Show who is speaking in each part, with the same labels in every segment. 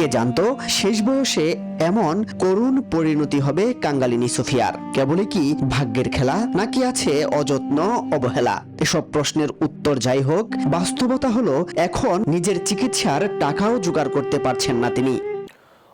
Speaker 1: কে জানতো শেষ বয়সে এমন করুণ পরিণতি হবে কাঙ্গালিনী সোফিয়ার? কেবলই কি ভাগ্যের খেলা, নাকি আছে অযত্ন, অবহেলা? এসব প্রশ্নের উত্তর যাই হোক, বাস্তবতা হলো এখন নিজের চিকিৎসার টাকাও জোগাড় করতে পারছেন না তিনি।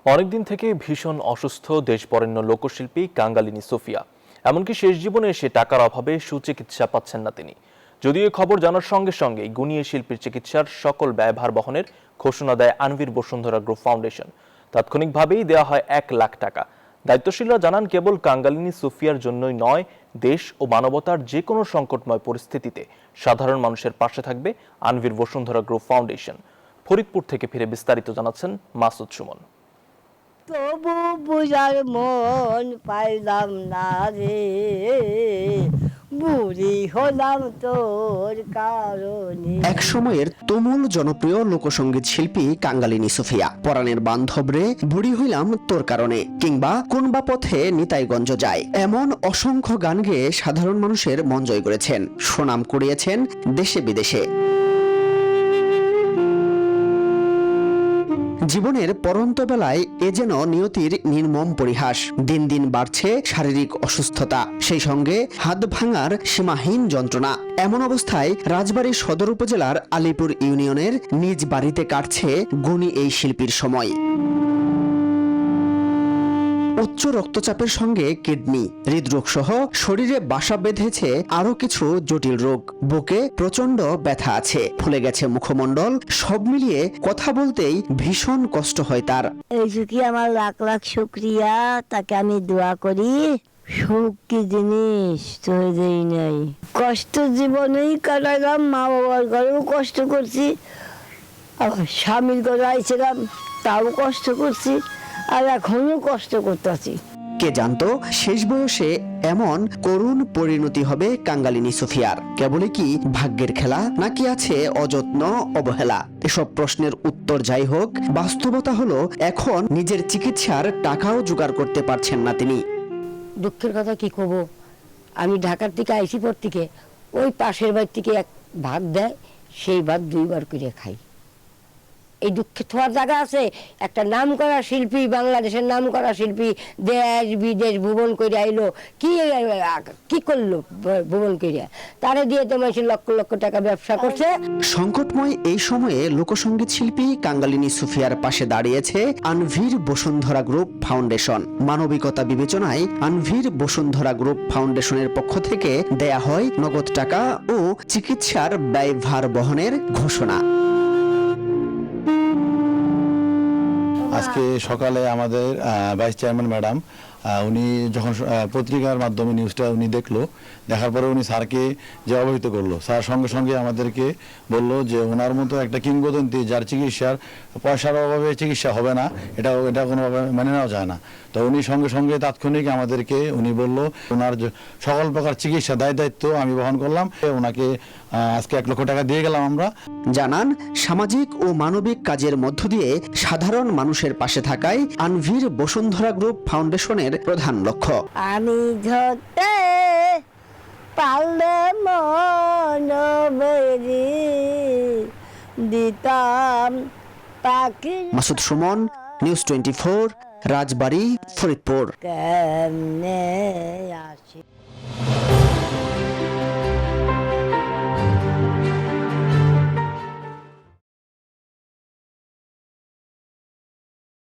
Speaker 2: অনেকদিন থেকে ভীষণ অসুস্থ দেশবরেণ্য লোকশিল্পী কাঙ্গালিনী সোফিয়া। এমনকি শেষ জীবনে এসে টাকার অভাবে সুচিকিৎসা পাচ্ছেন না তিনি। যদিও এই খবর জানার সঙ্গে সঙ্গে গুণিয়ে শিল্পীর চিকিৎসার সকল ব্যয়ভার বহনের ঘোষণা দেয় আনভির বসুন্ধরা গ্রুপ ফাউন্ডেশন। তাৎক্ষণিকভাবেই দেওয়া হয় 1 লাখ টাকা। দায়িত্বশীলরা জানান, কেবল কাঙ্গালিনী সোফিয়ার জন্যই নয়, দেশ ও মানবতার যে কোনো সংকটময় পরিস্থিতিতে সাধারণ মানুষের পাশে থাকবে আনভির বসুন্ধরা গ্রুপ ফাউন্ডেশন। ফরিদপুর থেকে ফিরে বিস্তারিত জানাচ্ছেন মাসুদ সুমন।
Speaker 3: তবু বুঝার মন পাইলাম না রে, বুড়ি হলাম তোর কারণে।
Speaker 1: এক সময়ের তুমুল জনপ্রিয় লোকসঙ্গীত শিল্পী কাঙ্গালিনী সোফিয়া। পরাণের বান্ধব রে, বুড়ি হইলাম তোর কারণে, কিংবা কোন বা পথে নিতাইগঞ্জ যায়, এমন অসংখ্য গান গেয়ে সাধারণ মানুষের মন জয় করেছেন, সুনাম কুড়িয়েছেন দেশে বিদেশে। জীবনের পরন্ত বেলায় এ যেন নিয়তির নির্মম পরিহাস। দিন দিন বাড়ছে শারীরিক অসুস্থতা, সেই সঙ্গে হাত ভাঙার সীমাহীন যন্ত্রণা। এমন অবস্থায় রাজবাড়ী সদর উপজেলার আলীপুর ইউনিয়নের নিজ বাড়িতে কাটছে গুণী এই শিল্পীর সময়। উচ্চ রক্তচাপের সঙ্গে কিডনি, হৃদরোগ সহ শরীরে বাসা বেঁধেছে আরো কিছু জটিল রোগ। বুকে প্রচন্ড ব্যথা আছে, ফুলে গেছে মুখমণ্ডল। সব মিলিয়ে কথা বলতেই ভীষণ কষ্ট হয় তার।
Speaker 3: এই সুখী আমার লাখ লাখ শুক্রিয়া, তাকে আমি দোয়া করি। সুখ কি জিনিস তোর দেই নাই। কষ্ট জীবনেই কাটাইলাম, মা বাবার ঘরেও কষ্ট করছি, আবার স্বামীর ঘরে আইছিলাম, তাও কষ্ট করছি, আর এখনো কষ্ট করতেছি।
Speaker 1: কে জানতো শেষ বয়সে এমন করুণ পরিণতি হবে কাঙ্গালিনী সোফিয়ার? কেবলই কি ভাগ্যের খেলা, নাকি আছে অযত্ন, অবহেলা? এসব প্রশ্নের উত্তর যাই হোক, বাস্তবতা হলো এখন নিজের চিকিৎসার টাকাও জোগাড় করতে পারছেন না তিনি।
Speaker 3: দুঃখের কথা কি কব, আমি ঢাকার থেকে আইসি পর থেকে ওই পাশের বাড়ি থেকে এক ভাত দেয়, সেই ভাত 2 বার করে খাই। এই দুঃখে থাকার জায়গা আছে? একটা নাম করা শিল্পী, বাংলাদেশের নাম করা শিল্পী দেশ বিদেশ ভ্রমণ করে আইলো, কি করলো ভ্রমণ করে? তারে দিয়ে তো মানুষ লক্ষ লক্ষ টাকা ব্যবসা করছে।
Speaker 1: সংকটময় এই সময়ে লোকসঙ্গীত শিল্পী কাঙ্গালিনী সোফিয়ার পাশে দাঁড়িয়েছে আনভির বসুন্ধরা গ্রুপ ফাউন্ডেশন। মানবিকতা বিবেচনায় আনভির বসুন্ধরা গ্রুপ ফাউন্ডেশনের পক্ষ থেকে দেয়া হয় নগদ টাকা ও চিকিৎসার ব্যয়ভার বহনের ঘোষণা।
Speaker 4: আজকে সকালে আমাদের ভাইস চেয়ারম্যান ম্যাডাম উনি যখন পত্রিকার মাধ্যমে নিউজটা উনি দেখার পরে উনি স্যারকে যে অবহিত করলো, স্যার সঙ্গে সঙ্গে আমাদেরকে বলল যে ওনার মতো একটা কিংবদন্তি, যার চিকিৎসার পয়সার অভাবে চিকিৎসা হবে না, এটা কোনোভাবে মেনে নেওয়া যায় না। তো উনি সঙ্গে সঙ্গে তাৎক্ষণিক আমাদেরকে উনি বলল ওনার সকল প্রকার চিকিৎসা দায়িত্ব আমি বহন করলাম। ওনাকে আজকে 1 লক্ষ টাকা দিয়ে গেলাম আমরা।
Speaker 1: জানান, সামাজিক ও মানবিক কাজের মধ্য দিয়ে সাধারণ মানুষের পাশে থাকাই আনভির বসুন্ধরা গ্রুপ ফাউন্ডেশনের প্রধান লক্ষ্য।
Speaker 3: আমি ধরতে পারলে মন বেরি দিতাম পাখি।
Speaker 1: মাসুদ সুমন, নিউজ 24, রাজবাড়ী, ফরিদপুর।
Speaker 3: কেমনে আসি।